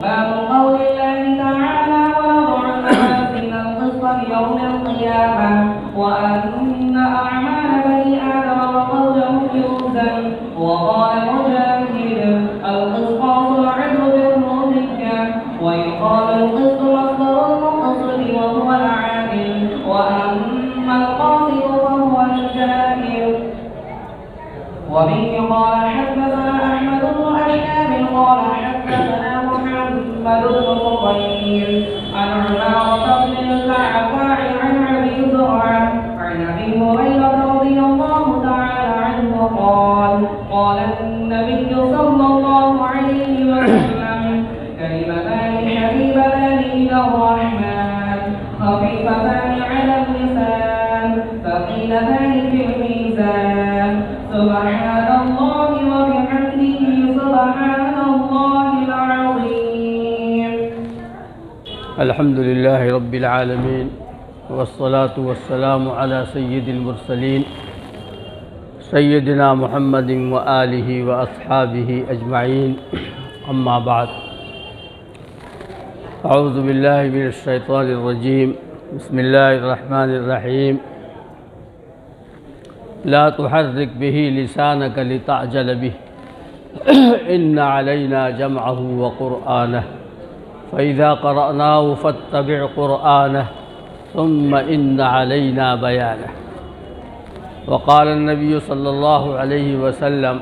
باب قول الله تعالى ونضع الموازين القسط ليوم القيامة وأن أعمال بني آدم وقولهم يوزن. وقال مجاهد القسطاس العدل بالمؤمنة ويقال القسط مصدر المقصد وهو العادل وأما القاسط فهو الجائر. وبه قال حدثنا أحمد بن أشهاب قال حدثنا محمد بن قبيل عن عمارة بن الكعباء عن أبي زرعة عن أبي هريرة رضي الله تعالى عنه قال النبي صلى الله عليه وسلم كلمتان حبيبتان إلى الرحمن خفيفتان على اللسان ثقيلتان في الميزان سبحان الله وبحمده سبحان الله العظيم. الحمد لله رب العالمين والصلاة والسلام على سيد المرسلين سيدنا محمد وآله وأصحابه أجمعين. أما بعد، أعوذ بالله من الشيطان الرجيم. بسم الله الرحمن الرحيم. لا تحرك به لسانك لتعجل به إن علينا جمعه وقرآنه فإذا قرأناه فاتبع قرآنه ثم إن علينا بيانه. وقال النبي صلى الله عليه وسلم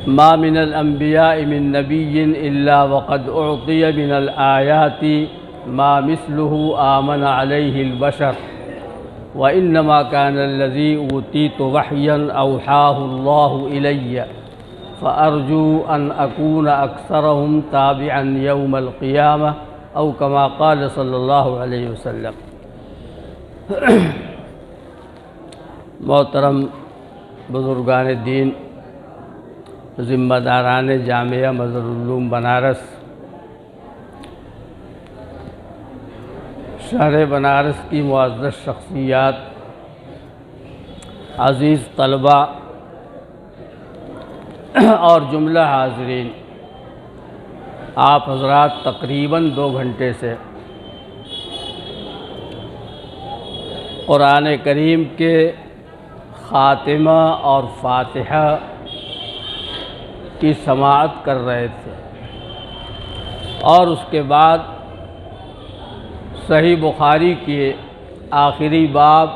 ما من الأنبياء من نبي إلا وقد أعطي من الآيات ما مثله آمن عليه البشر وإنما كان الذي أوتيت وحيا أوحاه الله إلي فأرجو أن أكون أكثرهم تابعا يوم القيامة أو كما قال صلی اللہ علیہ وسلم. محترم بزرگان دین، ذمہ داران جامعہ مظہر العلوم بنارس، شہر بنارس کی معزز شخصیات، عزیز طلباء اور جملہ حاضرین، آپ حضرات تقریباً 2 گھنٹے سے قرآن کریم کے خاتمہ اور فاتحہ کی سماعت کر رہے تھے اور اس کے بعد صحیح بخاری کے آخری باب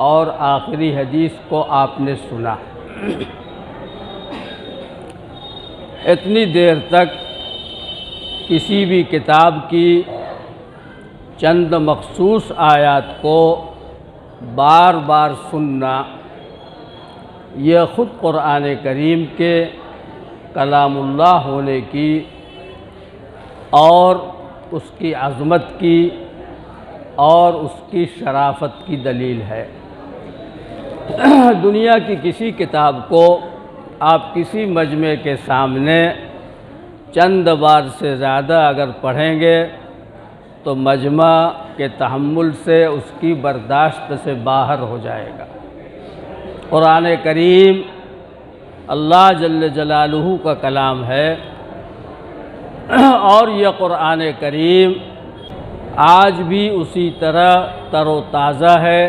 اور آخری حدیث کو آپ نے سنا. اتنی دیر تک کسی بھی کتاب کی چند مخصوص آیات کو بار بار سننا یہ خود قرآن کریم کے کلام اللہ ہونے کی اور اس کی عظمت کی اور اس کی شرافت کی دلیل ہے. دنیا کی کسی کتاب کو آپ کسی مجمع کے سامنے چند بار سے زیادہ اگر پڑھیں گے تو مجمع کے تحمل سے اس کی برداشت سے باہر ہو جائے گا. قرآن کریم اللہ جل جلالہ کا کلام ہے اور یہ قرآن کریم آج بھی اسی طرح تر و تازہ ہے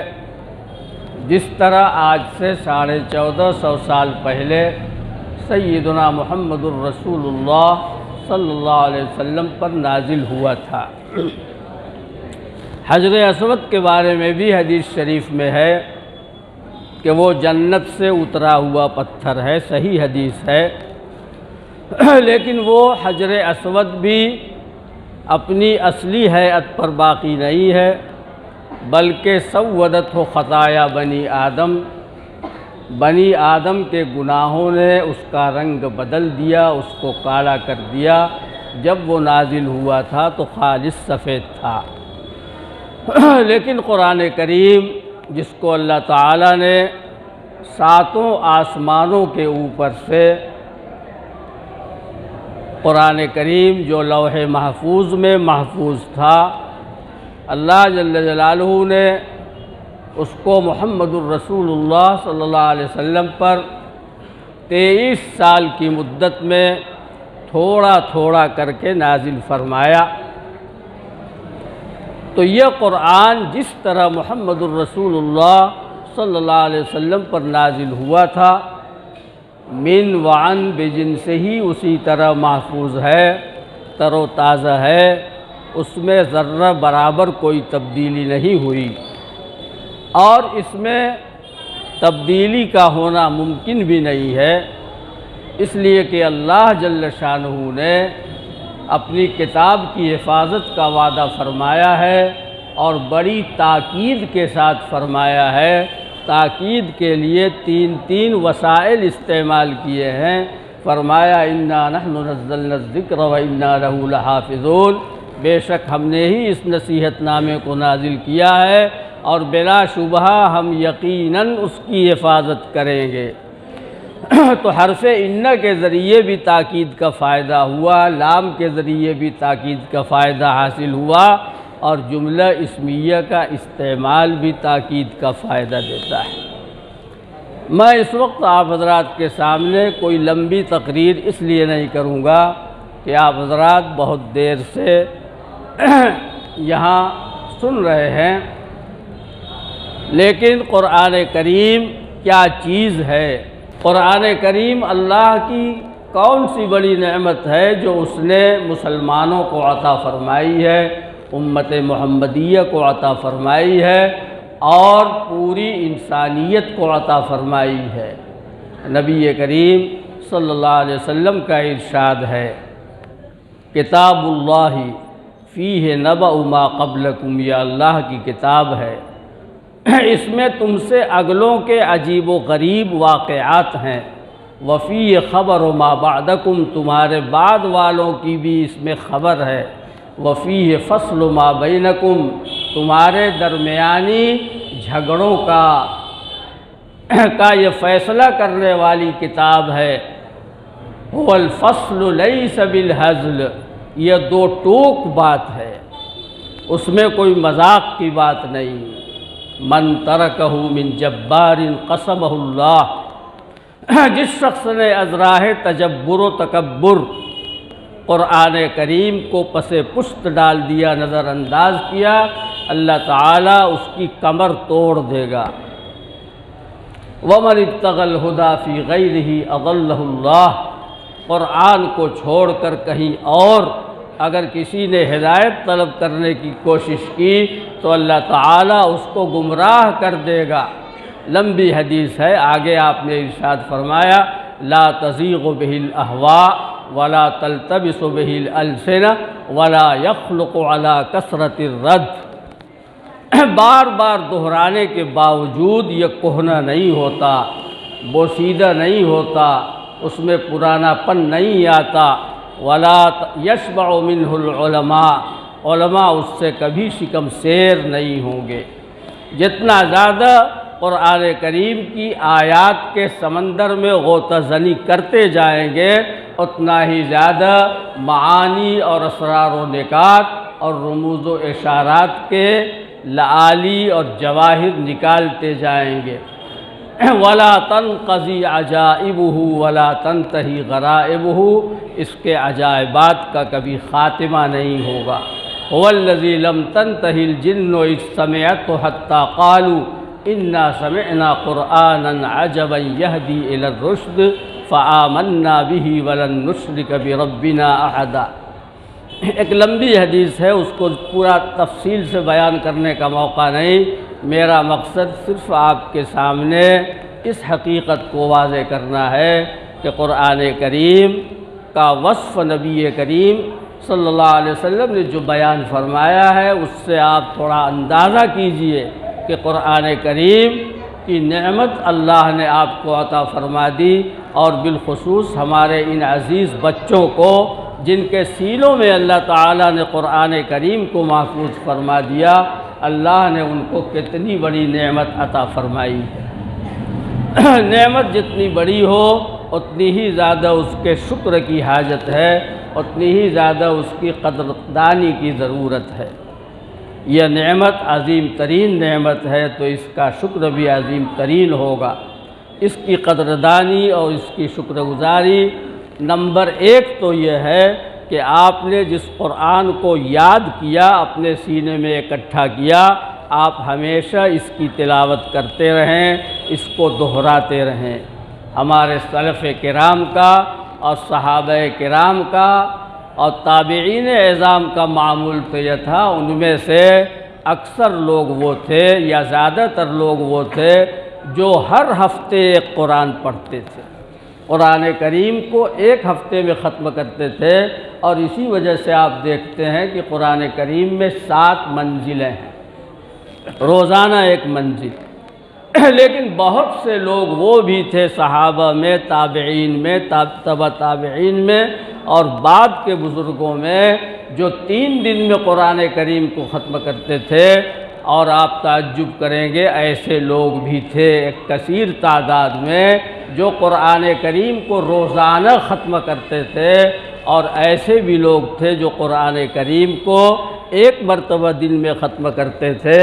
جس طرح آج سے 1450 سال پہلے سیدنا محمد الرسول اللہ صلی اللہ علیہ وسلم پر نازل ہوا تھا. حجر اسود کے بارے میں بھی حدیث شریف میں ہے کہ وہ جنت سے اترا ہوا پتھر ہے، صحیح حدیث ہے، لیکن وہ حجر اسود بھی اپنی اصلی ہیئت پر باقی نہیں ہے بلکہ سودت ہو خطایا بنی آدم کے گناہوں نے اس کا رنگ بدل دیا، اس کو کالا کر دیا. جب وہ نازل ہوا تھا تو خالص سفید تھا. لیکن قرآن کریم جس کو اللہ تعالیٰ نے 7 آسمانوں کے اوپر سے قرآن کریم جو لوح محفوظ میں محفوظ تھا، اللہ جل جلالہ نے اس کو محمد الرسول اللہ صلی اللہ علیہ وسلم پر 23 سال کی مدت میں تھوڑا تھوڑا کر کے نازل فرمایا۔ تو یہ قرآن جس طرح محمد الرسول اللہ صلی اللہ علیہ وسلم پر نازل ہوا تھا، من وعن بجن سے ہی اسی طرح محفوظ ہے، تر و تازہ ہے، اس میں ذرہ برابر کوئی تبدیلی نہیں ہوئی، اور اس میں تبدیلی کا ہونا ممکن بھی نہیں ہے، اس لیے کہ اللہ جل شانہ نے اپنی کتاب کی حفاظت کا وعدہ فرمایا ہے، اور بڑی تاکید کے ساتھ فرمایا ہے۔ تاکید کے لیے تین وسائل استعمال کیے ہیں۔ فرمایا انا نحن نزلنا الذکر وانا لہ لحافظون، بے شک ہم نے ہی اس نصیحت نامے کو نازل کیا ہے، اور بلا شبہ ہم یقیناً اس کی حفاظت کریں گے۔ تو حرف ان کے ذریعے بھی تاکید کا فائدہ ہوا، لام کے ذریعے بھی تاکید کا فائدہ حاصل ہوا، اور جملہ اسمیہ کا استعمال بھی تاکید کا فائدہ دیتا ہے۔ میں اس وقت آپ حضرات کے سامنے کوئی لمبی تقریر اس لیے نہیں کروں گا کہ آپ حضرات بہت دیر سے یہاں سن رہے ہیں، لیکن قرآن کریم کیا چیز ہے؟ قرآن کریم اللہ کی کون سی بڑی نعمت ہے جو اس نے مسلمانوں کو عطا فرمائی ہے، امت محمدیہ کو عطا فرمائی ہے، اور پوری انسانیت کو عطا فرمائی ہے۔ نبی کریم صلی اللہ علیہ وسلم کا ارشاد ہے، کتاب اللہ فیہ نبأ ما قبلکم، یہ اللہ کی کتاب ہے، اس میں تم سے اگلوں کے عجیب و غریب واقعات ہیں، وفیہ خبر ما بعدکم، تمہارے بعد والوں کی بھی اس میں خبر ہے، وفیہ فصل ما بینکم، تمہارے درمیانی جھگڑوں کا یہ فیصلہ کرنے والی کتاب ہے، هو الفصل لیس بالہزل، یہ دو ٹوک بات ہے، اس میں کوئی مذاق کی بات نہیں۔ من ترکہ من جبار قسمہ اللہ، جس شخص نے از راہ تجبر و تکبر قرآن کریم کو پس پشت ڈال دیا، نظر انداز کیا، اللہ تعالیٰ اس کی کمر توڑ دے گا۔ وَمَنِ ابْتَغَى الْهُدَى فِي غَيْرِهِ أَضَلَّهُ اللَّهُ، قرآن کو چھوڑ کر کہیں اور اگر کسی نے ہدایت طلب کرنے کی کوشش کی تو اللہ تعالیٰ اس کو گمراہ کر دے گا۔ لمبی حدیث ہے، آگے آپ نے ارشاد فرمایا لا تزیغ بہ الاہواء ولا تلتبس بہ الالسنہ ولا یخلق علی کثرت الرد، بار بار دہرانے کے باوجود یہ کہنا نہیں ہوتا، بوسیدہ نہیں ہوتا، اس میں پرانا پن نہیں آتا، ولا یشبع منہ العلماء، علماء اس سے کبھی شکم سیر نہیں ہوں گے۔ جتنا زیادہ قرآن کریم کی آیات کے سمندر میں غوطہ زنی کرتے جائیں گے، اتنا ہی زیادہ معانی اور اسرار و نکات اور رموز و اشارات کے لعالی اور جواہر نکالتے جائیں گے۔ ولا تنقضی عجائبہ ولا تنتہی غرائبہ، اس کے عجائبات کا کبھی خاتمہ نہیں ہوگا۔ هو الذی لم تنتہی الجن اذ سمعت حتی قالوا انا سمعنا قرآنا عجبا یہدی الی الرشد فآمنا به ولن نشرک بربنا احدا۔ ایک لمبی حدیث ہے، اس کو پورا تفصیل سے بیان کرنے کا موقع نہیں، میرا مقصد صرف آپ کے سامنے اس حقیقت کو واضح کرنا ہے کہ قرآن کریم کا وصف نبی کریم صلی اللہ علیہ وسلم نے جو بیان فرمایا ہے، اس سے آپ تھوڑا اندازہ کیجئے کہ قرآن کریم کی نعمت اللہ نے آپ کو عطا فرما دی، اور بالخصوص ہمارے ان عزیز بچوں کو جن کے سینوں میں اللہ تعالیٰ نے قرآن کریم کو محفوظ فرما دیا، اللہ نے ان کو کتنی بڑی نعمت عطا فرمائی ہے۔ نعمت جتنی بڑی ہو اتنی ہی زیادہ اس کے شکر کی حاجت ہے، اتنی ہی زیادہ اس کی قدردانی کی ضرورت ہے۔ یہ نعمت عظیم ترین نعمت ہے تو اس کا شکر بھی عظیم ترین ہوگا۔ اس کی قدردانی اور اس کی شکر گزاری نمبر 1 تو یہ ہے کہ آپ نے جس قرآن کو یاد کیا، اپنے سینے میں اکٹھا کیا، آپ ہمیشہ اس کی تلاوت کرتے رہیں، اس کو دہراتے رہیں۔ ہمارے سلف کرام کا اور صحابہ کرام کا اور تابعین اعظام کا معمول تو یہ تھا، ان میں سے اکثر لوگ وہ تھے یا زیادہ تر لوگ وہ تھے جو ہر ہفتے ایک قرآن پڑھتے تھے، قرآن کریم کو ایک ہفتے میں ختم کرتے تھے، اور اسی وجہ سے آپ دیکھتے ہیں کہ قرآن کریم میں 7 منزلیں ہیں، روزانہ ایک منزل۔ لیکن بہت سے لوگ وہ بھی تھے صحابہ میں، تابعین میں، تبع تابعین میں اور بعد کے بزرگوں میں، جو 3 دن میں قرآن کریم کو ختم کرتے تھے، اور آپ تعجب کریں گے ایسے لوگ بھی تھے ایک کثیر تعداد میں جو قرآن کریم کو روزانہ ختم کرتے تھے، اور ایسے بھی لوگ تھے جو قرآن کریم کو ایک مرتبہ دن میں ختم کرتے تھے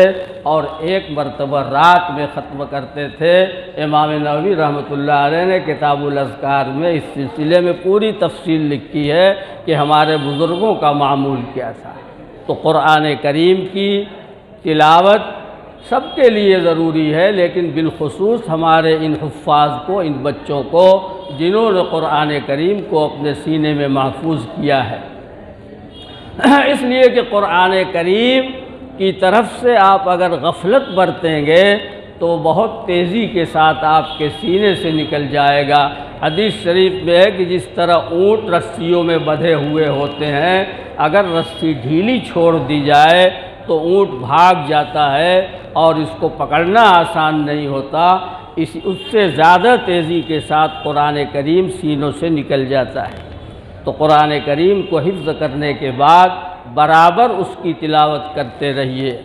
اور ایک مرتبہ رات میں ختم کرتے تھے۔ امام نووی رحمۃ اللہ علیہ نے کتاب الاذکار میں اس سلسلے میں پوری تفصیل لکھی ہے کہ ہمارے بزرگوں کا معمول کیا تھا۔ تو قرآن کریم کی تلاوت سب کے لیے ضروری ہے، لیکن بالخصوص ہمارے ان حفاظ کو، ان بچوں کو جنہوں نے قرآن کریم کو اپنے سینے میں محفوظ کیا ہے، اس لیے کہ قرآن کریم کی طرف سے آپ اگر غفلت برتیں گے تو بہت تیزی کے ساتھ آپ کے سینے سے نکل جائے گا۔ حدیث شریف میں ہے کہ جس طرح اونٹ رسیوں میں بندھے ہوئے ہوتے ہیں، اگر رسی ڈھیلی چھوڑ دی جائے تو اونٹ بھاگ جاتا ہے اور اس کو پکڑنا آسان نہیں ہوتا، اس سے زیادہ تیزی کے ساتھ قرآن کریم سینوں سے نکل جاتا ہے۔ تو قرآن کریم کو حفظ کرنے کے بعد برابر اس کی تلاوت کرتے رہیے۔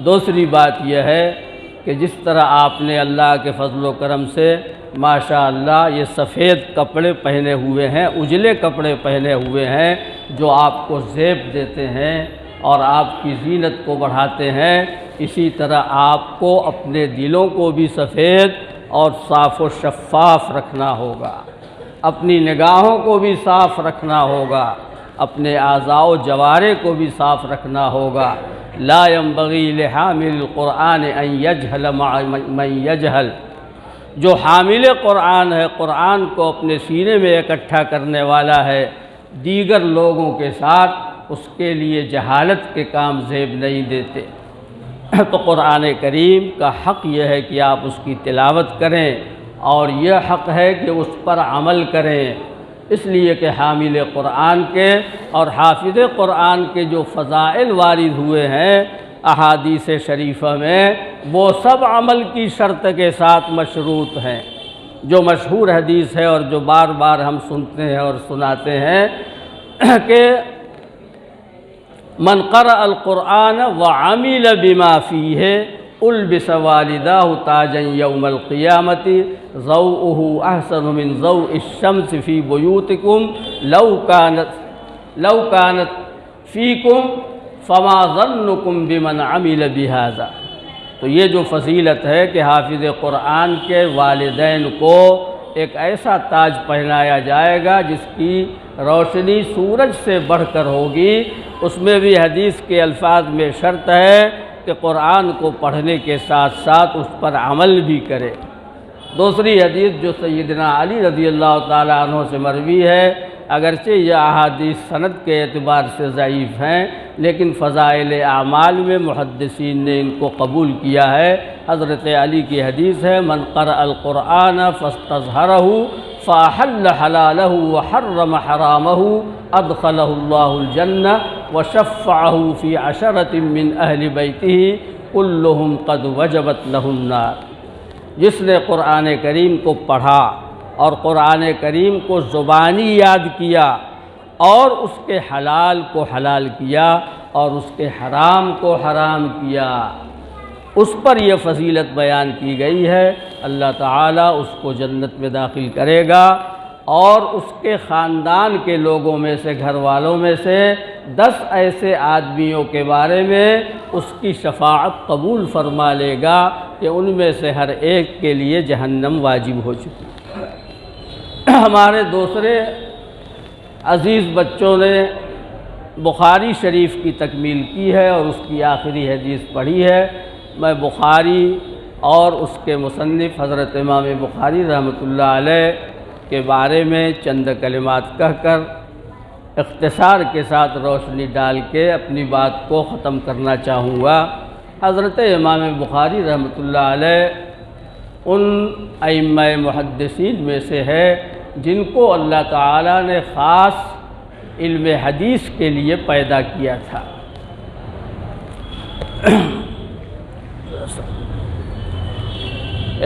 دوسری بات یہ ہے کہ جس طرح آپ نے اللہ کے فضل و کرم سے ماشاءاللہ یہ سفید کپڑے پہنے ہوئے ہیں، اجلے کپڑے پہنے ہوئے ہیں جو آپ کو زیب دیتے ہیں اور آپ کی زینت کو بڑھاتے ہیں، اسی طرح آپ کو اپنے دلوں کو بھی سفید اور صاف و شفاف رکھنا ہوگا، اپنی نگاہوں کو بھی صاف رکھنا ہوگا، اپنے اعضاء و جوارح کو بھی صاف رکھنا ہوگا۔ لا ينبغی لحامل القرآن ان یجہل مع من یجہل، جو حامل قرآن ہے، قرآن کو اپنے سینے میں اکٹھا کرنے والا ہے، دیگر لوگوں کے ساتھ اس کے لیے جہالت کے کام زیب نہیں دیتے۔ تو قرآن کریم کا حق یہ ہے کہ آپ اس کی تلاوت کریں، اور یہ حق ہے کہ اس پر عمل کریں، اس لیے کہ حامل قرآن کے اور حافظ قرآن کے جو فضائل وارد ہوئے ہیں احادیث شریفہ میں، وہ سب عمل کی شرط کے ساتھ مشروط ہیں۔ جو مشہور حدیث ہے اور جو بار بار ہم سنتے ہیں اور سناتے ہیں کہ من قرأ القرآن وعمل بما فیہ البس والداہ تاجا یوم القیامت ضوءہ احسن من ضوء الشمس فی بیوتکم لو کانت فیکم فما ظنکم بمن عمل بہذا۔ تو یہ جو فضیلت ہے کہ حافظ قرآن کے والدین کو ایک ایسا تاج پہنایا جائے گا جس کی روشنی سورج سے بڑھ کر ہوگی، اس میں بھی حدیث کے الفاظ میں شرط ہے کہ قرآن کو پڑھنے کے ساتھ ساتھ اس پر عمل بھی کرے۔ دوسری حدیث جو سیدنا علی رضی اللہ تعالیٰ عنہ سے مروی ہے، اگرچہ یہ احادیث سند کے اعتبار سے ضعیف ہیں، لیکن فضائل اعمال میں محدثین نے ان کو قبول کیا ہے۔ حضرت علی کی حدیث ہے من قرأ القرآن فاستظہرہ فاحل حلالہ وحرم حرامہ ادخلہ اللہ الجنہ وشفعہ فی عشرۃ من اہل بیتہ کلہم قد وجبت لہ النار۔ جس نے قرآن کریم کو پڑھا اور قرآن کریم کو زبانی یاد کیا اور اس کے حلال کو حلال کیا اور اس کے حرام کو حرام کیا، اس پر یہ فضیلت بیان کی گئی ہے، اللہ تعالیٰ اس کو جنت میں داخل کرے گا، اور اس کے خاندان کے لوگوں میں سے، گھر والوں میں سے 10 ایسے آدمیوں کے بارے میں اس کی شفاعت قبول فرما لے گا کہ ان میں سے ہر ایک کے لیے جہنم واجب ہو چکی ہے۔ ہمارے دوسرے عزیز بچوں نے بخاری شریف کی تکمیل کی ہے اور اس کی آخری حدیث پڑھی ہے۔ میں بخاری اور اس کے مصنف حضرت امام بخاری رحمۃ اللہ علیہ کے بارے میں چند کلمات کہہ کر اختصار کے ساتھ روشنی ڈال کے اپنی بات کو ختم کرنا چاہوں گا۔ حضرت امام بخاری رحمۃ اللہ علیہ ان ائمہ محدثین میں سے ہے جن کو اللہ تعالیٰ نے خاص علم حدیث کے لیے پیدا کیا تھا۔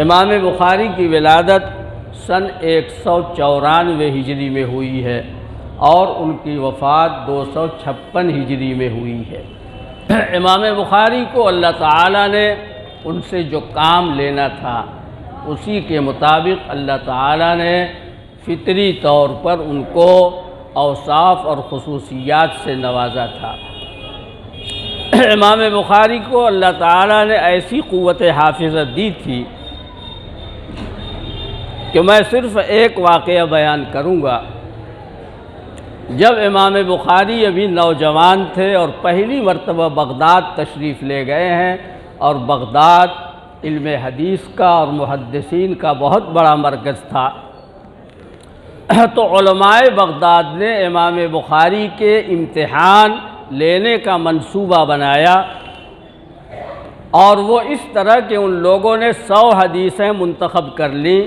امام بخاری کی ولادت سن 194 ہجری میں ہوئی ہے اور ان کی وفات 256 ہجری میں ہوئی ہے۔ امام بخاری کو اللہ تعالیٰ نے ان سے جو کام لینا تھا اسی کے مطابق اللہ تعالیٰ نے فطری طور پر ان کو اوصاف اور خصوصیات سے نوازا تھا۔ امام بخاری کو اللہ تعالیٰ نے ایسی قوت حافظت دی تھی کہ میں صرف ایک واقعہ بیان کروں گا۔ جب امام بخاری ابھی نوجوان تھے اور پہلی مرتبہ بغداد تشریف لے گئے ہیں، اور بغداد علم حدیث کا اور محدثین کا بہت بڑا مرکز تھا، تو علماء بغداد نے امام بخاری کے امتحان لینے کا منصوبہ بنایا، اور وہ اس طرح کہ ان لوگوں نے 100 حدیثیں منتخب کر لیں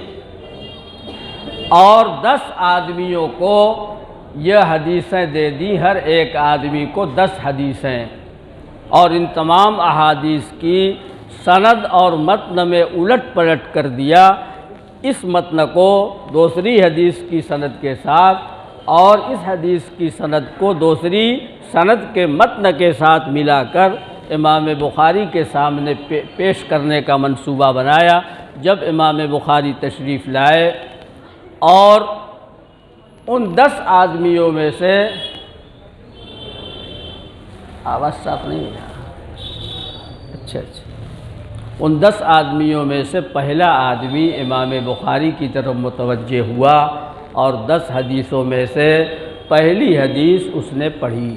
اور 10 آدمیوں کو یہ حدیثیں دے دی، ہر ایک آدمی کو 10 حدیثیں، اور ان تمام احادیث کی سند اور متن میں الٹ پلٹ کر دیا۔ اس متن کو دوسری حدیث کی سند کے ساتھ اور اس حدیث کی سند کو دوسری سند کے متن کے ساتھ ملا کر امام بخاری کے سامنے پیش کرنے کا منصوبہ بنایا۔ جب امام بخاری تشریف لائے اور ان 10 آدمیوں میں سے آواز صاف نہیں ہے، اچھا ان 10 آدمیوں میں سے پہلا آدمی امام بخاری کی طرف متوجہ ہوا اور 10 حدیثوں میں سے پہلی حدیث اس نے پڑھی۔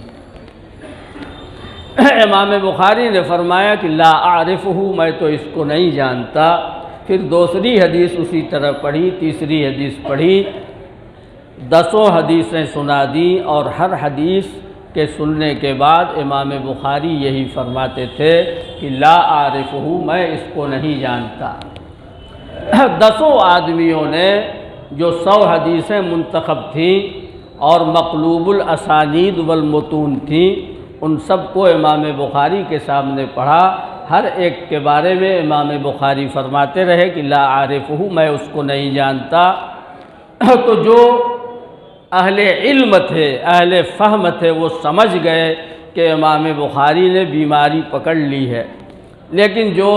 امام بخاری نے فرمایا کہ لا اعرفہ، میں تو اس کو نہیں جانتا۔ پھر دوسری حدیث اسی طرح پڑھی، تیسری حدیث پڑھی، 10 حدیثیں سنا دیں، اور ہر حدیث کے سننے کے بعد امام بخاری یہی فرماتے تھے کہ لا اعرفہ، میں اس کو نہیں جانتا۔ 10 آدمیوں نے جو 100 حدیثیں منتخب تھیں اور مقلوب الاسانید والمتون تھیں، ان سب کو امام بخاری کے سامنے پڑھا۔ ہر ایک کے بارے میں امام بخاری فرماتے رہے کہ لا عارفہ، میں اس کو نہیں جانتا۔ تو جو اہل علم تھے، اہل فہم تھے، وہ سمجھ گئے کہ امام بخاری نے بیماری پکڑ لی ہے، لیکن جو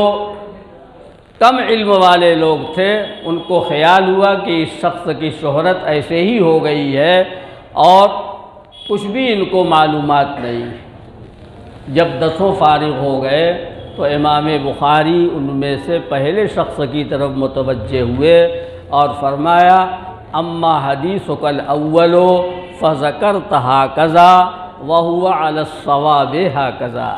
کم علم والے لوگ تھے ان کو خیال ہوا کہ اس شخص کی شہرت ایسے ہی ہو گئی ہے اور کچھ بھی ان کو معلومات نہیں۔ جب 10 فارغ ہو گئے تو امام بخاری ان میں سے پہلے شخص کی طرف متوجہ ہوئے اور فرمایا اما حدیثک الاول فذکرت ہاکذا وہو علی الصواب ہاکذا،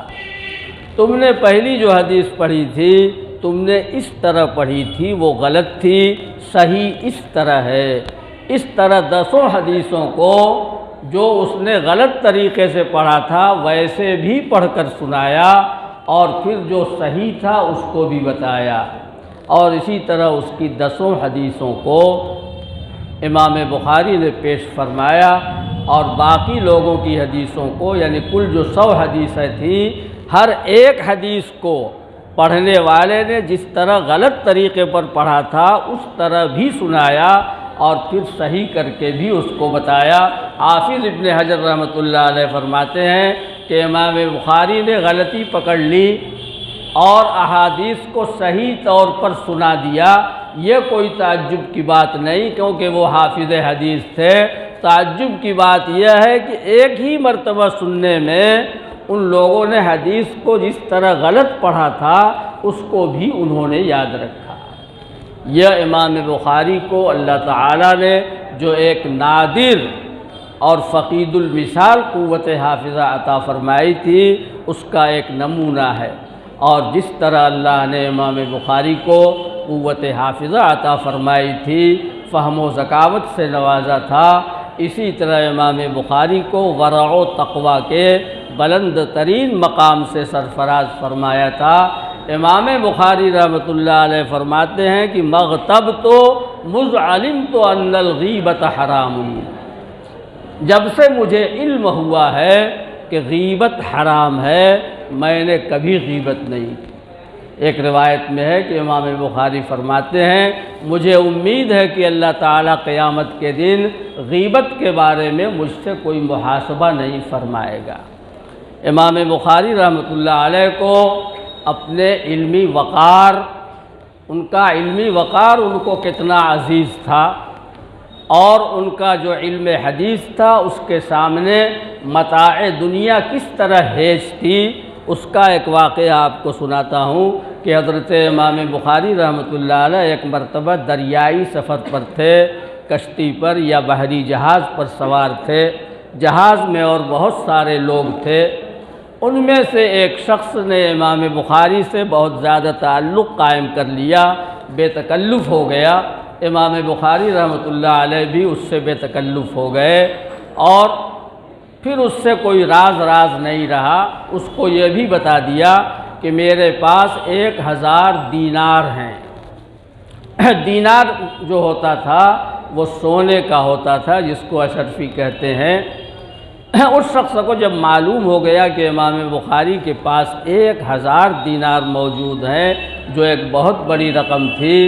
تم نے پہلی جو حدیث پڑھی تھی تم نے اس طرح پڑھی تھی، وہ غلط تھی، صحیح اس طرح ہے۔ اس طرح 10 حدیثوں کو جو اس نے غلط طریقے سے پڑھا تھا ویسے بھی پڑھ کر سنایا، اور پھر جو صحیح تھا اس کو بھی بتایا، اور اسی طرح اس کی 10 حدیثوں کو امام بخاری نے پیش فرمایا، اور باقی لوگوں کی حدیثوں کو، یعنی کل جو 100 حدیثیں تھیں، ہر ایک حدیث کو پڑھنے والے نے جس طرح غلط طریقے پر پڑھا تھا اس طرح بھی سنایا، اور پھر صحیح کر کے بھی اس کو بتایا۔ حافظ ابن حجر رحمۃ اللہ علیہ فرماتے ہیں کہ امام بخاری نے غلطی پکڑ لی اور احادیث کو صحیح طور پر سنا دیا، یہ کوئی تعجب کی بات نہیں، کیونکہ وہ حافظ حدیث تھے۔ تعجب کی بات یہ ہے کہ ایک ہی مرتبہ سننے میں ان لوگوں نے حدیث کو جس طرح غلط پڑھا تھا اس کو بھی انہوں نے یاد رکھا۔ یہ امام بخاری کو اللہ تعالیٰ نے جو ایک نادر اور فقید المثال قوت حافظہ عطا فرمائی تھی، اس کا ایک نمونہ ہے۔ اور جس طرح اللہ نے امام بخاری کو قوت حافظہ عطا فرمائی تھی، فہم و ذکاوت سے نوازا تھا، اسی طرح امام بخاری کو ورع و تقوی کے بلند ترین مقام سے سرفراز فرمایا تھا۔ امام بخاری رحمۃ اللہ علیہ فرماتے ہیں کہ مغتبت مذ علمت ان الغیبۃ حرام، جب سے مجھے علم ہوا ہے کہ غیبت حرام ہے، میں نے کبھی غیبت نہیں کی۔ ایک روایت میں ہے کہ امام بخاری فرماتے ہیں مجھے امید ہے کہ اللہ تعالیٰ قیامت کے دن غیبت کے بارے میں مجھ سے کوئی محاسبہ نہیں فرمائے گا۔ امام بخاری رحمۃ اللہ علیہ کو اپنے علمی وقار، ان کا علمی وقار ان کو کتنا عزیز تھا، اور ان کا جو علم حدیث تھا اس کے سامنے متاع دنیا کس طرح ہیج تھی، اس کا ایک واقعہ آپ کو سناتا ہوں کہ حضرت امام بخاری رحمۃ اللہ علیہ ایک مرتبہ دریائی سفر پر تھے، کشتی پر یا بحری جہاز پر سوار تھے، جہاز میں اور بہت سارے لوگ تھے۔ ان میں سے ایک شخص نے امام بخاری سے بہت زیادہ تعلق قائم کر لیا، بے تکلف ہو گیا۔ امام بخاری رحمۃ اللہ علیہ بھی اس سے بے تکلف ہو گئے، اور پھر اس سے کوئی راز نہیں رہا، اس کو یہ بھی بتا دیا کہ میرے پاس 1000 دینار ہیں۔ دینار جو ہوتا تھا وہ سونے کا ہوتا تھا، جس کو اشرفی کہتے ہیں۔ اس شخص کو جب معلوم ہو گیا کہ امام بخاری کے پاس 1000 دینار موجود ہیں، جو ایک بہت بڑی رقم تھی،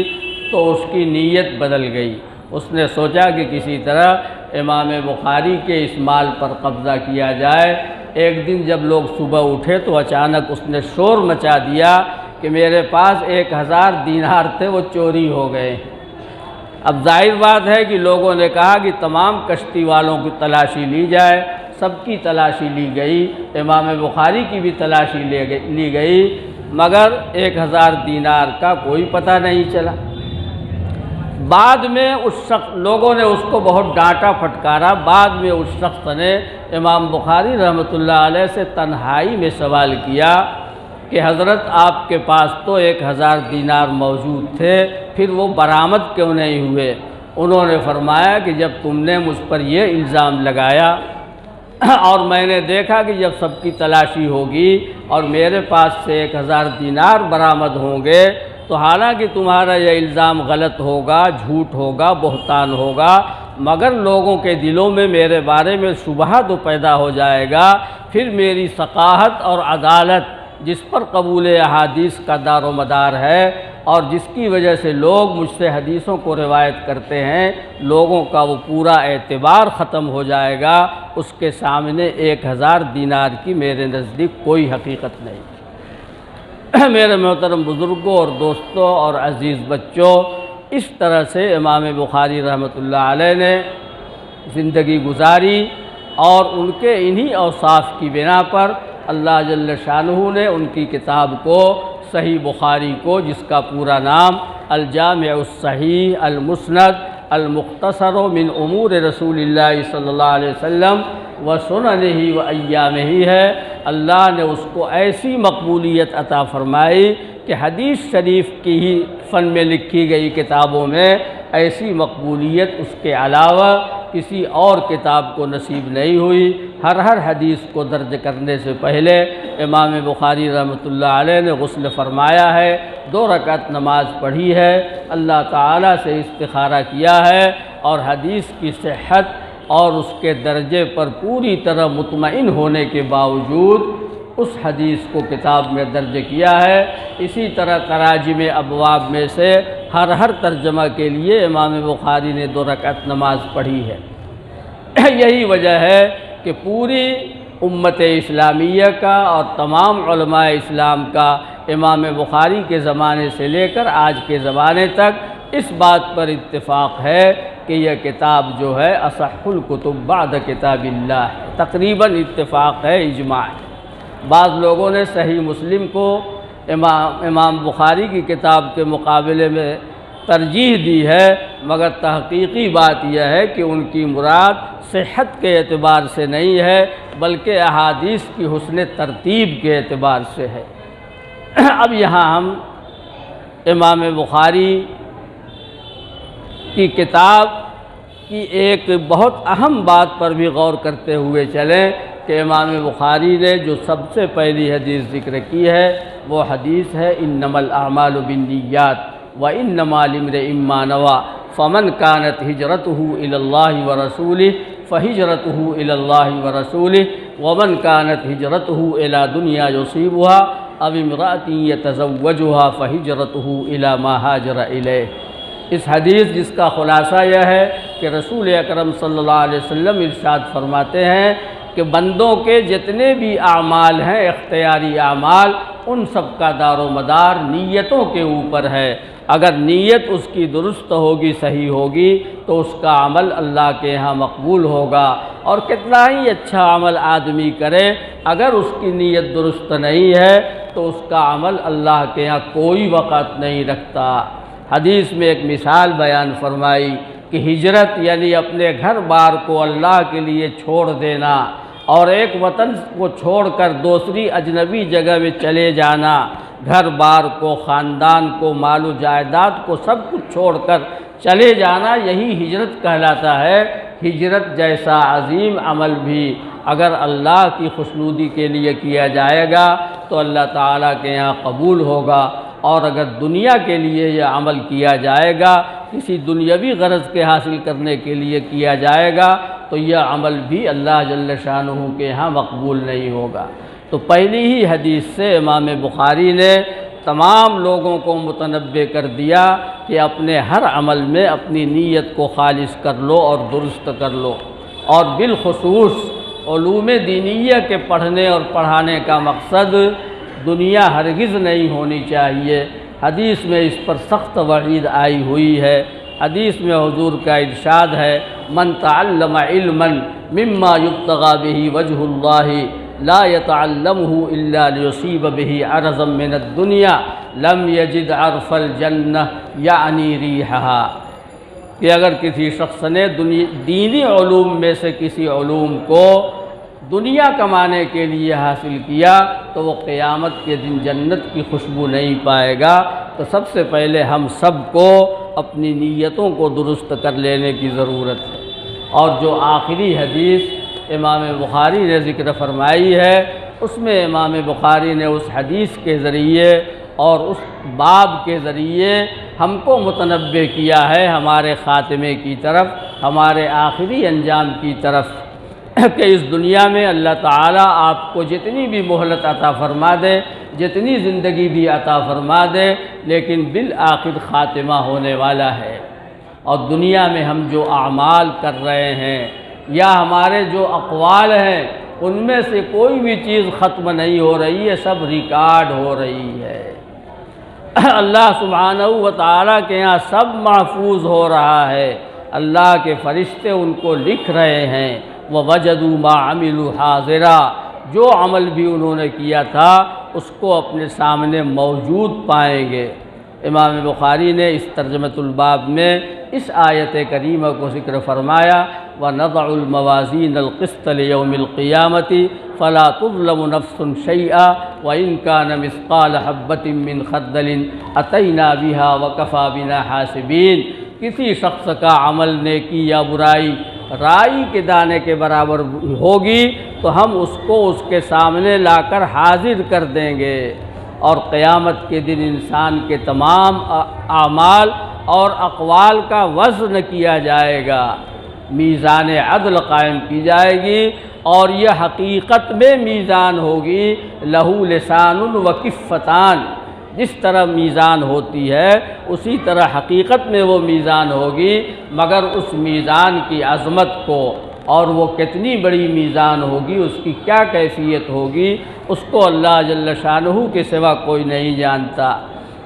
تو اس کی نیت بدل گئی۔ اس نے سوچا کہ کسی طرح امام بخاری کے اس مال پر قبضہ کیا جائے۔ ایک دن جب لوگ صبح اٹھے تو اچانک اس نے شور مچا دیا کہ میرے پاس 1000 دینار تھے، وہ چوری ہو گئے۔ اب ظاہر بات ہے کہ لوگوں نے کہا کہ تمام کشتی والوں کی تلاشی لی جائے، سب کی تلاشی لی گئی، امام بخاری کی بھی تلاشی لی گئی، مگر 1000 دینار کا کوئی پتہ نہیں چلا۔ بعد میں لوگوں نے اس کو بہت ڈانٹا پھٹکارا۔ بعد میں اس شخص نے امام بخاری رحمۃ اللہ علیہ سے تنہائی میں سوال کیا کہ حضرت آپ کے پاس تو 1000 دینار موجود تھے، پھر وہ برآمد کیوں نہیں ہوئے؟ انہوں نے فرمایا کہ جب تم نے مجھ پر یہ الزام لگایا اور میں نے دیکھا کہ جب سب کی تلاشی ہوگی اور میرے پاس سے 1000 دینار برآمد ہوں گے، تو حالانکہ تمہارا یہ الزام غلط ہوگا، جھوٹ ہوگا، بہتان ہوگا، مگر لوگوں کے دلوں میں میرے بارے میں شبہہ تو پیدا ہو جائے گا، پھر میری ثقافت اور عدالت جس پر قبول احادیث کا دار و مدار ہے اور جس کی وجہ سے لوگ مجھ سے حدیثوں کو روایت کرتے ہیں، لوگوں کا وہ پورا اعتبار ختم ہو جائے گا۔ اس کے سامنے 1000 دینار کی میرے نزدیک کوئی حقیقت نہیں۔ میرے محترم بزرگوں اور دوستوں اور عزیز بچوں، اس طرح سے امام بخاری رحمۃ اللہ علیہ نے زندگی گزاری، اور ان کے انہی اوصاف کی بنا پر اللہ جل شانہ نے ان کی کتاب کو صحیح بخاری کو، جس کا پورا نام الجامع الصحیح المسند المختصر من امور رسول اللہ صلی اللہ علیہ وسلم وسننہ وایامہ ہے، اللہ نے اس کو ایسی مقبولیت عطا فرمائی کہ حدیث شریف کی ہی فن میں لکھی گئی کتابوں میں ایسی مقبولیت اس کے علاوہ کسی اور کتاب کو نصیب نہیں ہوئی۔ ہر حدیث کو درج کرنے سے پہلے امام بخاری رحمۃ اللہ علیہ نے غسل فرمایا ہے، 2 رکعت نماز پڑھی ہے، اللہ تعالیٰ سے استخارہ کیا ہے، اور حدیث کی صحت اور اس کے درجے پر پوری طرح مطمئن ہونے کے باوجود اس حدیث کو کتاب میں درج کیا ہے۔ اسی طرح تراجم ابواب میں سے ہر ترجمہ کے لیے امام بخاری نے 2 رکعت نماز پڑھی ہے۔ یہی وجہ ہے کہ پوری امت اسلامیہ کا اور تمام علماء اسلام کا امام بخاری کے زمانے سے لے کر آج کے زمانے تک اس بات پر اتفاق ہے کہ یہ کتاب جو ہے اصح الکتب بعد کتاب اللہ ہے، تقریباً اتفاق ہے، اجماع ہے۔ بعض لوگوں نے صحیح مسلم کو امام بخاری کی کتاب کے مقابلے میں ترجیح دی ہے، مگر تحقیقی بات یہ ہے کہ ان کی مراد صحت کے اعتبار سے نہیں ہے بلکہ احادیث کی حسن ترتیب کے اعتبار سے ہے۔ اب یہاں ہم امام بخاری کی کتاب کی ایک بہت اہم بات پر بھی غور کرتے ہوئے چلیں کہ امام بخاری نے جو سب سے پہلی حدیث ذکر کی ہے وہ حدیث ہے انما الاعمال بالنیات وانما لامرئ ما نوى فمن كانت هجرته الى الله ورسوله فهجرته الى الله ورسوله ومن كانت هجرته الى دنيا يصيبها او امرأة يتزوجها فهجرته الى ما هاجر اليه۔ اس حدیث جس کا خلاصہ یہ ہے کہ رسول اکرم صلی اللہ علیہ وسلم ارشاد فرماتے ہیں کہ بندوں کے جتنے بھی اعمال ہیں اختیاری اعمال، ان سب کا دار و مدار نیتوں کے اوپر ہے۔ اگر نیت اس کی درست ہوگی، صحیح ہوگی، تو اس کا عمل اللہ کے ہاں مقبول ہوگا، اور کتنا ہی اچھا عمل آدمی کرے اگر اس کی نیت درست نہیں ہے تو اس کا عمل اللہ کے ہاں کوئی وقت نہیں رکھتا۔ حدیث میں ایک مثال بیان فرمائی کہ ہجرت یعنی اپنے گھر بار کو اللہ کے لیے چھوڑ دینا، اور ایک وطن کو چھوڑ کر دوسری اجنبی جگہ میں چلے جانا، گھر بار کو، خاندان کو، مال و جائیداد کو، سب کچھ چھوڑ کر چلے جانا، یہی ہجرت کہلاتا ہے۔ ہجرت جیسا عظیم عمل بھی اگر اللہ کی خوشنودی کے لیے کیا جائے گا تو اللہ تعالیٰ کے یہاں قبول ہوگا، اور اگر دنیا کے لیے یہ عمل کیا جائے گا، کسی دنیاوی غرض کے حاصل کرنے کے لیے کیا جائے گا، تو یہ عمل بھی اللہ جل شانہ کے ہاں مقبول نہیں ہوگا۔ تو پہلی ہی حدیث سے امام بخاری نے تمام لوگوں کو متنبہ کر دیا کہ اپنے ہر عمل میں اپنی نیت کو خالص کر لو اور درست کر لو، اور بالخصوص علوم دینیہ کے پڑھنے اور پڑھانے کا مقصد دنیا ہرگز نہیں ہونی چاہیے۔ حدیث میں اس پر سخت وعید آئی ہوئی ہے۔ حدیث میں حضور کا ارشاد ہے من تعلم علما مما يبتغى به وجه الله لا يتعلمه الا ليصيب به عرضا من الدنيا لم يجد عرف الجنة یعنی ریحها، کہ اگر کسی شخص نے دینی علوم میں سے کسی علوم کو دنیا کمانے کے لیے حاصل کیا تو وہ قیامت کے دن جنت کی خوشبو نہیں پائے گا۔ تو سب سے پہلے ہم سب کو اپنی نیتوں کو درست کر لینے کی ضرورت ہے۔ اور جو آخری حدیث امام بخاری نے ذکر فرمائی ہے، اس میں امام بخاری نے اس حدیث کے ذریعے اور اس باب کے ذریعے ہم کو متنبہ کیا ہے ہمارے خاتمے کی طرف، ہمارے آخری انجام کی طرف، کہ اس دنیا میں اللہ تعالیٰ آپ کو جتنی بھی مہلت عطا فرما دے، جتنی زندگی بھی عطا فرما دے، لیکن بالآخر خاتمہ ہونے والا ہے۔ اور دنیا میں ہم جو اعمال کر رہے ہیں یا ہمارے جو اقوال ہیں، ان میں سے کوئی بھی چیز ختم نہیں ہو رہی ہے، سب ریکارڈ ہو رہی ہے۔ اللہ سبحانہ و تعالیٰ کے یہاں سب محفوظ ہو رہا ہے، اللہ کے فرشتے ان کو لکھ رہے ہیں۔ وَوَجَدُوا مَا عَمِلُوا حَاضِرًا، جو عمل بھی انہوں نے کیا تھا اس کو اپنے سامنے موجود پائیں گے۔ امام بخاری نے اس ترجمۃ الباب میں اس آیت کریمہ کو ذکر فرمایا وَنَضَعُ الْمَوَازِينَ الْقِسْطَ لِيَوْمِ الْقِيَامَةِ فَلَا تُظْلَمُ نَفْسٌ شَيْئًا وَإِنْ كَانَ مِثْقَالَ حَبَّةٍ مِّنْ خَرْدَلٍ أَتَيْنَا بِهَا وَكَفَى بِنَا حَاسِبِينَ۔ کسی شخص کا عمل نیکی یا برائی رائی کے دانے کے برابر ہوگی تو ہم اس کو اس کے سامنے لا کر حاضر کر دیں گے، اور قیامت کے دن انسان کے تمام اعمال اور اقوال کا وزن کیا جائے گا، میزان عدل قائم کی جائے گی، اور یہ حقیقت میں میزان ہوگی لہو لسان و کفتان، جس طرح میزان ہوتی ہے اسی طرح حقیقت میں وہ میزان ہوگی، مگر اس میزان کی عظمت کو اور وہ کتنی بڑی میزان ہوگی، اس کی کیا کیفیت ہوگی، اس کو اللہ جل شانہ کے سوا کوئی نہیں جانتا۔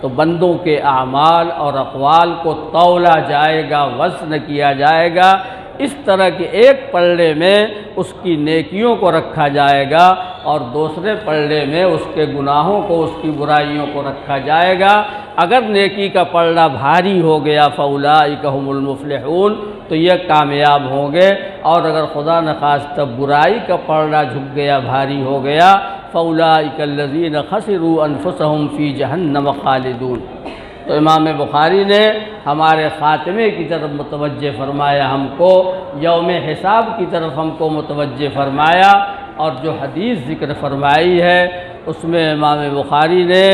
تو بندوں کے اعمال اور اقوال کو تولا جائے گا، وزن کیا جائے گا، اس طرح کہ ایک پلڑے میں اس کی نیکیوں کو رکھا جائے گا اور دوسرے پلڑے میں اس کے گناہوں کو، اس کی برائیوں کو رکھا جائے گا۔ اگر نیکی کا پلڑا بھاری ہو گیا فاولئک هم المفلحون تو یہ کامیاب ہوں گے، اور اگر خدا نخواستہ برائی کا پلڑا جھک گیا، بھاری ہو گیا، فاولئک الذین خسروا انفسهم فی جہنم خالدون۔ تو امام بخاری نے ہمارے خاتمے کی طرف متوجہ فرمایا، ہم کو یوم حساب کی طرف ہم کو متوجہ فرمایا، اور جو حدیث ذکر فرمائی ہے اس میں امام بخاری نے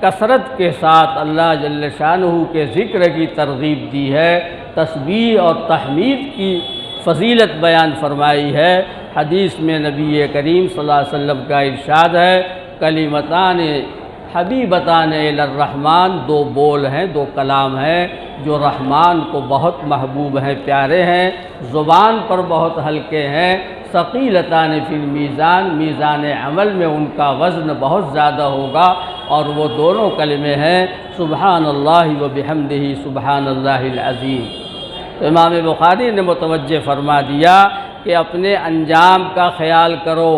کثرت کے ساتھ اللہ جل شانہ کے ذکر کی ترغیب دی ہے، تسبیح اور تحمید کی فضیلت بیان فرمائی ہے۔ حدیث میں نبی کریم صلی اللہ علیہ وسلم کا ارشاد ہے، کلمتان حبیبتان الی الرحمن، دو بول ہیں، دو کلام ہیں جو رحمان کو بہت محبوب ہیں، پیارے ہیں، زبان پر بہت ہلکے ہیں، ثقیلتان فی المیزان، میزان عمل میں ان کا وزن بہت زیادہ ہوگا، اور وہ دونوں کلمے ہیں سبحان اللہ و بحمدہ سبحان اللہ العظیم۔ تو امام بخاری نے متوجہ فرما دیا کہ اپنے انجام کا خیال کرو،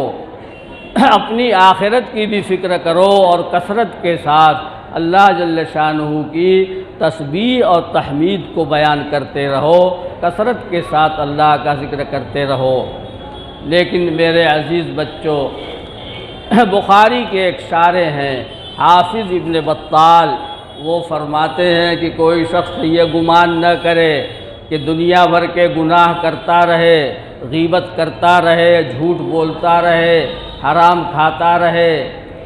اپنی آخرت کی بھی فکر کرو، اور کثرت کے ساتھ اللہ جل شانہ کی تسبیح اور تحمید کو بیان کرتے رہو، کثرت کے ساتھ اللہ کا ذکر کرتے رہو۔ لیکن میرے عزیز بچوں، بخاری کے ایک شارح ہیں حافظ ابن بطال، وہ فرماتے ہیں کہ کوئی شخص یہ گمان نہ کرے کہ دنیا بھر کے گناہ کرتا رہے، غیبت کرتا رہے، جھوٹ بولتا رہے، حرام کھاتا رہے،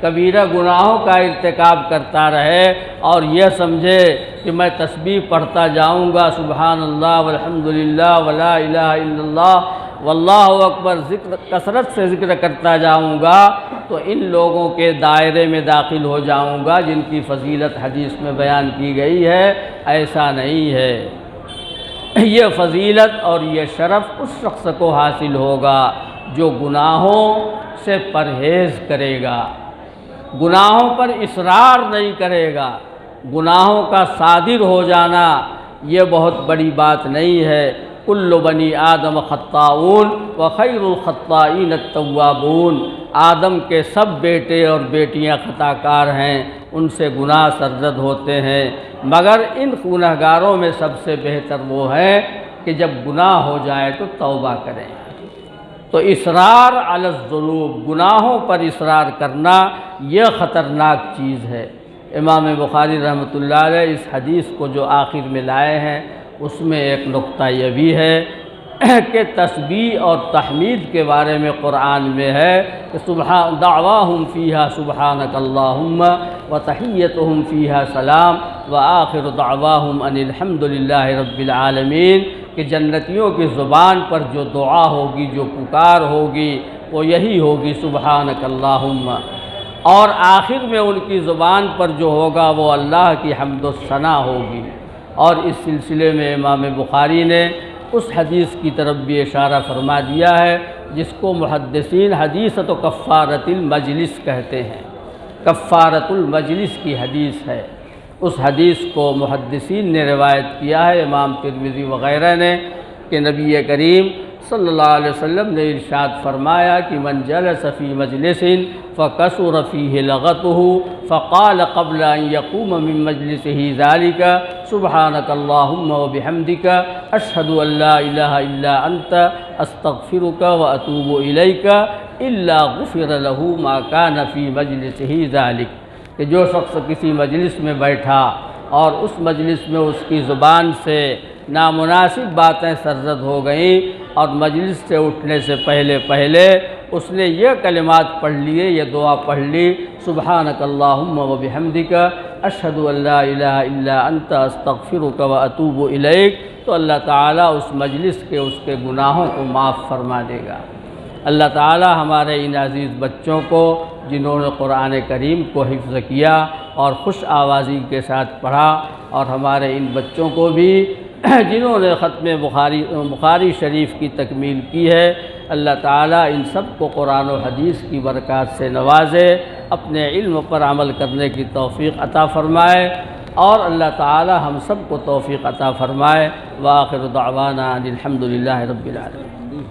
کبیرہ گناہوں کا ارتکاب کرتا رہے، اور یہ سمجھے کہ میں تسبیح پڑھتا جاؤں گا، سبحان اللہ والحمدللہ ولا الہ الا اللہ واللہ اکبر، کثرت سے ذکر کرتا جاؤں گا، تو ان لوگوں کے دائرے میں داخل ہو جاؤں گا جن کی فضیلت حدیث میں بیان کی گئی ہے۔ ایسا نہیں ہے، یہ فضیلت اور یہ شرف اس شخص کو حاصل ہوگا جو گناہوں سے پرہیز کرے گا، گناہوں پر اصرار نہیں کرے گا۔ گناہوں کا صادر ہو جانا یہ بہت بڑی بات نہیں ہے۔ کل بنی آدم خطاؤون وخیر الخطائین التوابون، آدم کے سب بیٹے اور بیٹیاں خطا کار ہیں، ان سے گناہ سرزد ہوتے ہیں، مگر ان گنہگاروں میں سب سے بہتر وہ ہے کہ جب گناہ ہو جائے تو توبہ کریں۔ تو اصرار علی الذنوب، گناہوں پر اصرار کرنا یہ خطرناک چیز ہے۔ امام بخاری رحمۃ اللہ علیہ اس حدیث کو جو آخر میں لائے ہیں اس میں ایک نقطہ یہ بھی ہے کہ تسبیح اور تحمید کے بارے میں قرآن میں ہے کہ دعواہم فیہا سبحانک اللہم وتحیتہم فیہا سلام وآخر دعواہم ان الحمد للہ رب العالمین، کہ جنتیوں کی زبان پر جو دعا ہوگی، جو پکار ہوگی، وہ یہی ہوگی سبحانک اللہم، اور آخر میں ان کی زبان پر جو ہوگا وہ اللہ کی حمد و ثنا ہوگی۔ اور اس سلسلے میں امام بخاری نے اس حدیث کی طرف بھی اشارہ فرما دیا ہے جس کو محدثین حدیثۃ کفارۃ المجلس کہتے ہیں، کفارۃ المجلس کی حدیث ہے۔ اس حدیث کو محدثین نے روایت کیا ہے، امام ترمذی وغیرہ نے، کہ نبی کریم صلی اللہ علیہ وسلم نے ارشاد فرمایا کہ من جلس فی مجلس فکثر فیہ لغطہ فقال قبل ان یقوم من مجلسہ ذلک سبحانک اللہم وبحمدک اشہد ان لا الہ الا انت استغفرک واتوب الیک الا غفر لہ ما کان فی مجلسہ ذلک، کہ جو شخص کسی مجلس میں بیٹھا اور اس مجلس میں اس کی زبان سے نامناسب باتیں سرزد ہو گئیں، اور مجلس سے اٹھنے سے پہلے اس نے یہ کلمات پڑھ لیے، یہ دعا پڑھ لی، سبحانک اللہم وبحمدک اشہد ان لا الہ الا انت استغفرک واتوب الیک، تو اللہ تعالیٰ اس مجلس کے اس کے گناہوں کو معاف فرما دے گا۔ اللہ تعالیٰ ہمارے ان عزیز بچوں کو جنہوں نے قرآن کریم کو حفظ کیا اور خوش آوازی کے ساتھ پڑھا، اور ہمارے ان بچوں کو بھی جنہوں نے ختم بخاری شریف کی تکمیل کی ہے، اللہ تعالیٰ ان سب کو قرآن و حدیث کی برکات سے نوازے، اپنے علم پر عمل کرنے کی توفیق عطا فرمائے، اور اللہ تعالیٰ ہم سب کو توفیق عطا فرمائے۔ وآخر دعوانا ان الحمد للہ رب العالمین۔